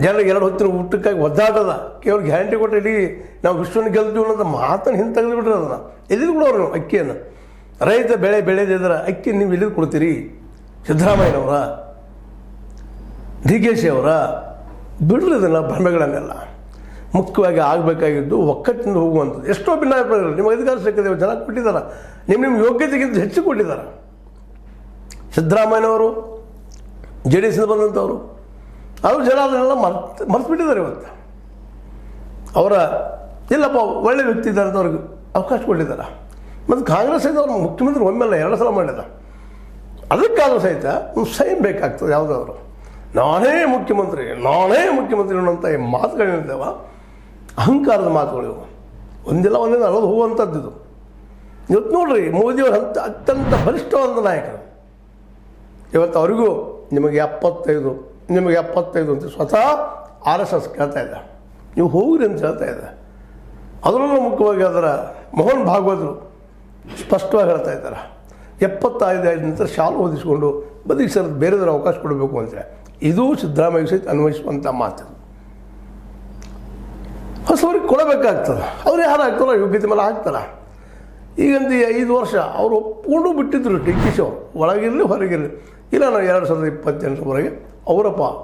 ಜನರಿಗೆ 2 ಹೊತ್ತಿನ ಊಟಕ್ಕಾಗಿ ಒದ್ದಾಟದ ಕೇವಲ ಗ್ಯಾರಂಟಿ ಕೊಟ್ಟು ಇಡೀ ನಾವು ವಿಶ್ವನ ಗೆಲ್ತೀವಿ ಅನ್ನೋದು ಮಾತನ್ನು ಹಿಂದೆ ತೆಗೆದುಬಿಟ್ರೆ ಅದನ್ನು ಎಲ್ಲಿದು ಕೊಡೋರು ನೀವು ಅಕ್ಕಿಯನ್ನು. ರೈತ ಬೆಳೆ ಬೆಳೆದಿದ್ರೆ ಅಕ್ಕಿ ನೀವು ಎಲ್ಲಿದು ಕೊಡ್ತೀರಿ? ಸಿದ್ದರಾಮಯ್ಯನವರ, ಡಿ ಕೆ ಶಿ ಅವರ, ಬಿಡ್ರಿ ಇದನ್ನು ಭ್ರಮೆಗಳನ್ನೆಲ್ಲ. ಮುಖ್ಯವಾಗಿ ಆಗಬೇಕಾಗಿದ್ದು ಒಕ್ಕಟ್ಟಿನಿಂದ ಹೋಗುವಂಥದ್ದು. ಎಷ್ಟೋ ಭಿನ್ನಾಭಿಪ್ರಾಯಗಳು ನಿಮ್ಮ ಅಧಿಕಾರ ಸಿಕ್ಕಿದೆ, ಜನ ಕೊಟ್ಟಿದ್ದಾರೆ, ನಿಮ್ಮ ಯೋಗ್ಯತೆಗಿಂತ ಹೆಚ್ಚು ಕೊಟ್ಟಿದ್ದಾರೆ. ಸಿದ್ದರಾಮಯ್ಯನವರು ಜೆ ಡಿ ಎಸ್ನಿಂದ ಬಂದಂಥವ್ರು, ಅವರು ಜನ ಅದನ್ನೆಲ್ಲ ಮರೆತುಬಿಟ್ಟಿದ್ದಾರೆ. ಇವತ್ತು ಅವರ ಇಲ್ಲಪ್ಪ ಒಳ್ಳೆ ವ್ಯಕ್ತಿ ಇದ್ದಾರೆ ಅಂತ ಅವ್ರಿಗೆ ಅವಕಾಶ ಕೊಟ್ಟಿದ್ದಾರೆ. ಮತ್ತು ಕಾಂಗ್ರೆಸ್ ಸಹಿತ ಅವ್ರು ಮುಖ್ಯಮಂತ್ರಿ ಒಮ್ಮೆಲ್ಲ 2 ಸಲ ಮಾಡಿದ. ಅದಕ್ಕಾದರೂ ಸಹಿತ ಸೈನ್ ಬೇಕಾಗ್ತದೆ. ಯಾವುದಾದ್ರು ನಾನೇ ಮುಖ್ಯಮಂತ್ರಿ ಅನ್ನೋಂಥ ಈ ಮಾತುಗಳೇನಿದ್ದಾವ ಅಹಂಕಾರದ ಮಾತುಗಳು ಇವು. ಒಂದಿಲ್ಲ ಅಳದು ಹೋಗುವಂಥದ್ದು ಇದು. ಇವತ್ತು ನೋಡ್ರಿ, ಮೋದಿಯವರು ಅತ್ಯಂತ ಬಲಿಷ್ಠವಾದ ನಾಯಕರು. ಇವತ್ತು ಅವರಿಗೂ ನಿಮಗೆ 75 ಅಂತ ಸ್ವತಃ RSS ಕೇಳ್ತಾ ಇದೆ, ನೀವು ಹೋಗ್ರಿ ಅಂತ ಹೇಳ್ತಾ ಇದೆ. ಅದರಲ್ಲೂ ಮುಖ್ಯವಾಗಿ ಅದರ ಮೋಹನ್ ಭಾಗವತರು ಸ್ಪಷ್ಟವಾಗಿ ಹೇಳ್ತಾ ಇದ್ದಾರೆ, 75 ನಂತರ ಶಾಲು ಓದಿಸಿಕೊಂಡು ಬದುಕಿ ಸರ್ ಬೇರೆದರ ಅವಕಾಶ ಕೊಡಬೇಕು ಅಂತೇಳಿ. ಇದು ಸಿದ್ದರಾಮಯ್ಯ ಸಹಿತ ಅನ್ವಯಿಸುವಂಥ ಮಾತು. ಹೊಸವರಿಗೆ ಕೊಡಬೇಕಾಗ್ತದೆ. ಅವ್ರು ಯಾರು ಆಗ್ತಾರೋ ಯೋಗ್ಯತೆ ಮೇಲೆ ಹಾಕ್ತಾರೆ. ಈಗಂತ 5 ವರ್ಷ ಅವರು ಒಪ್ಕೊಂಡು ಬಿಟ್ಟಿದ್ರು ಡಿ ಕೆ ಶಿ ಅವರು, ಒಳಗಿರಲಿ ಹೊರಗಿರಲಿ. ಇಲ್ಲ ನಾವು 2028ವರೆಗೆ ಅವರಪ್ಪ